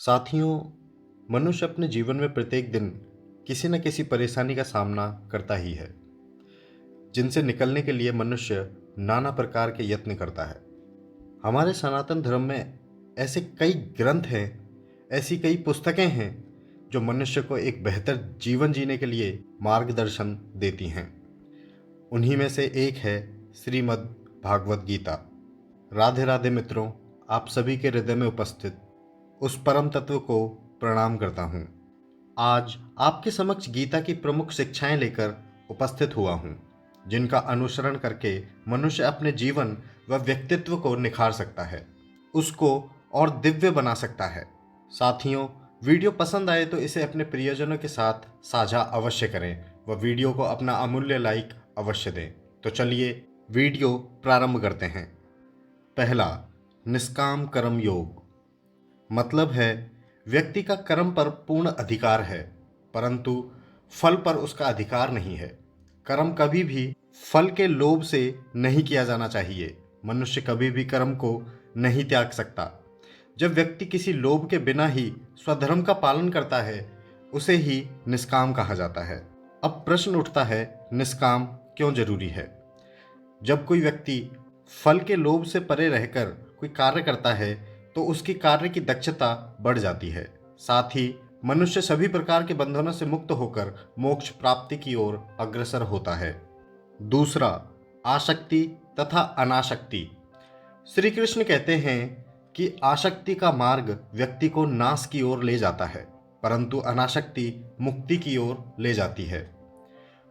साथियों, मनुष्य अपने जीवन में प्रत्येक दिन किसी न किसी परेशानी का सामना करता ही है, जिनसे निकलने के लिए मनुष्य नाना प्रकार के यत्न करता है। हमारे सनातन धर्म में ऐसे कई ग्रंथ हैं, ऐसी कई पुस्तकें हैं जो मनुष्य को एक बेहतर जीवन जीने के लिए मार्गदर्शन देती हैं। उन्हीं में से एक है श्रीमद् भागवत गीता। राधे राधे मित्रों, आप सभी के हृदय में उपस्थित उस परम तत्व को प्रणाम करता हूँ। आज आपके समक्ष गीता की प्रमुख शिक्षाएं लेकर उपस्थित हुआ हूँ, जिनका अनुसरण करके मनुष्य अपने जीवन व व्यक्तित्व को निखार सकता है, उसको और दिव्य बना सकता है। साथियों, वीडियो पसंद आए तो इसे अपने प्रियजनों के साथ साझा अवश्य करें व वीडियो को अपना अमूल्य लाइक अवश्य दें। तो चलिए वीडियो प्रारंभ करते हैं। पहला, निष्काम कर्म योग। मतलब है, व्यक्ति का कर्म पर पूर्ण अधिकार है, परंतु फल पर उसका अधिकार नहीं है। कर्म कभी भी फल के लोभ से नहीं किया जाना चाहिए। मनुष्य कभी भी कर्म को नहीं त्याग सकता। जब व्यक्ति किसी लोभ के बिना ही स्वधर्म का पालन करता है, उसे ही निष्काम कहा जाता है। अब प्रश्न उठता है, निष्काम क्यों जरूरी है? जब कोई व्यक्ति फल के लोभ से परे रहकर कोई कार्य करता है तो उसकी कार्य की दक्षता बढ़ जाती है। साथ ही मनुष्य सभी प्रकार के बंधनों से मुक्त होकर मोक्ष प्राप्ति की ओर अग्रसर होता है। दूसरा, आसक्ति तथा अनासक्ति। श्री कृष्ण कहते हैं कि आसक्ति का मार्ग व्यक्ति को नाश की ओर ले जाता है, परंतु अनासक्ति मुक्ति की ओर ले जाती है।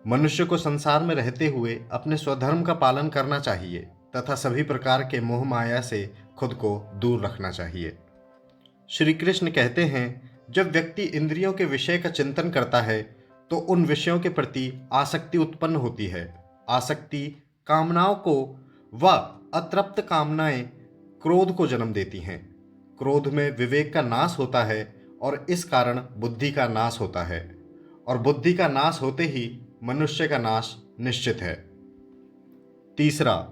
मनुष्य को संसार में रहते हुए अपने स्वधर्म का पालन करना चाहिए तथा सभी प्रकार के मोह माया से खुद को दूर रखना चाहिए। श्री कृष्ण कहते हैं, जब व्यक्ति इंद्रियों के विषय का चिंतन करता है तो उन विषयों के प्रति आसक्ति उत्पन्न होती है। आसक्ति कामनाओं को व अतृप्त कामनाएं क्रोध को जन्म देती हैं। क्रोध में विवेक का नाश होता है और इस कारण बुद्धि का नाश होता है, और बुद्धि का नाश होते ही मनुष्य का नाश निश्चित है। तीसरा,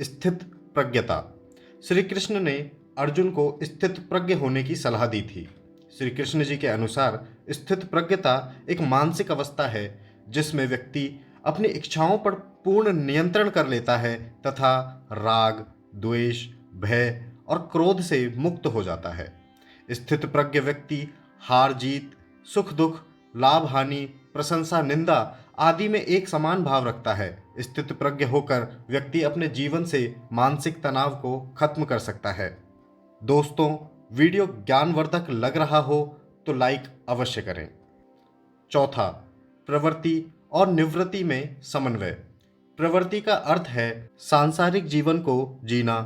स्थित प्रज्ञता। श्री कृष्ण ने अर्जुन को स्थित प्रज्ञ होने की सलाह दी थी। श्री कृष्ण जी के अनुसार स्थित प्रज्ञता एक मानसिक अवस्था है जिसमें व्यक्ति अपनी इच्छाओं पर पूर्ण नियंत्रण कर लेता है तथा राग, द्वेष, भय और क्रोध से मुक्त हो जाता है। स्थित प्रज्ञ व्यक्ति हार जीत, सुख दुख, लाभ हानि, प्रशंसा निंदा आदि में एक समान भाव रखता है। स्थित प्रज्ञ होकर व्यक्ति अपने जीवन से मानसिक तनाव को खत्म कर सकता है। दोस्तों, वीडियो ज्ञानवर्धक लग रहा हो तो लाइक अवश्य करें। चौथा, प्रवृत्ति और निवृत्ति में समन्वय। प्रवृत्ति का अर्थ है सांसारिक जीवन को जीना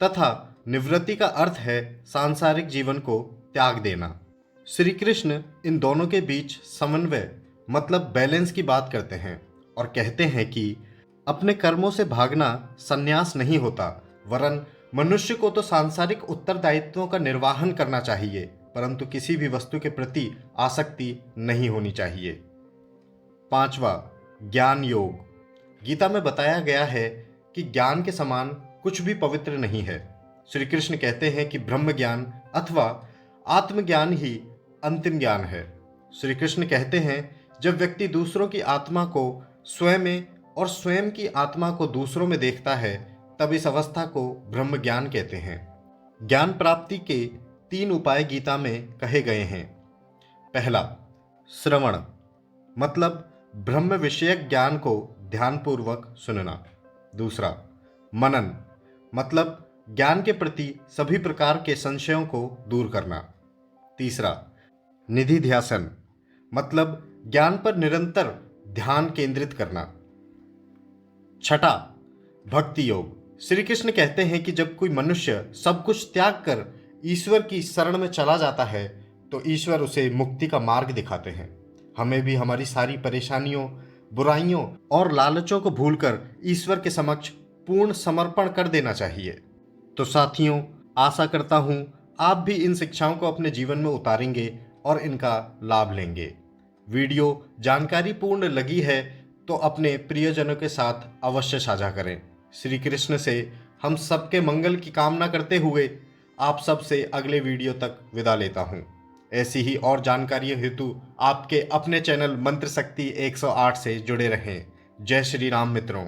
तथा निवृत्ति का अर्थ है सांसारिक जीवन को त्याग देना। श्री कृष्ण इन दोनों के बीच समन्वय मतलब बैलेंस की बात करते हैं और कहते हैं कि अपने कर्मों से भागना संन्यास नहीं होता, वरन मनुष्य को तो सांसारिक उत्तरदायित्वों का निर्वाहन करना चाहिए, परंतु किसी भी वस्तु के प्रति आसक्ति नहीं होनी चाहिए। पांचवा, ज्ञान योग। गीता में बताया गया है कि ज्ञान के समान कुछ भी पवित्र नहीं है। श्री कृष्ण कहते हैं कि ब्रह्म ज्ञान अथवा आत्मज्ञान ही अंतिम ज्ञान है। श्री कृष्ण कहते हैं, जब व्यक्ति दूसरों की आत्मा को स्वयं में और स्वयं की आत्मा को दूसरों में देखता है, तब इस अवस्था को ब्रह्म ज्ञान कहते हैं। ज्ञान प्राप्ति के 3 उपाय गीता में कहे गए हैं। पहला, श्रवण मतलब ब्रह्म विषयक ज्ञान को ध्यानपूर्वक सुनना। दूसरा, मनन मतलब ज्ञान के प्रति सभी प्रकार के संशयों को दूर करना। तीसरा, निधिध्यासन मतलब ज्ञान पर निरंतर ध्यान केंद्रित करना। छठा, भक्ति योग। श्री कृष्ण कहते हैं कि जब कोई मनुष्य सब कुछ त्याग कर ईश्वर की शरण में चला जाता है तो ईश्वर उसे मुक्ति का मार्ग दिखाते हैं। हमें भी हमारी सारी परेशानियों, बुराइयों और लालचों को भूलकर ईश्वर के समक्ष पूर्ण समर्पण कर देना चाहिए। तो साथियों, आशा करता हूँ आप भी इन शिक्षाओं को अपने जीवन में उतारेंगे और इनका लाभ लेंगे। वीडियो जानकारीपूर्ण लगी है तो अपने प्रियजनों के साथ अवश्य साझा करें। श्री कृष्ण से हम सबके मंगल की कामना करते हुए आप सबसे अगले वीडियो तक विदा लेता हूँ। ऐसी ही और जानकारियों हेतु आपके अपने चैनल मंत्र शक्ति 108 से जुड़े रहें। जय श्री राम मित्रों।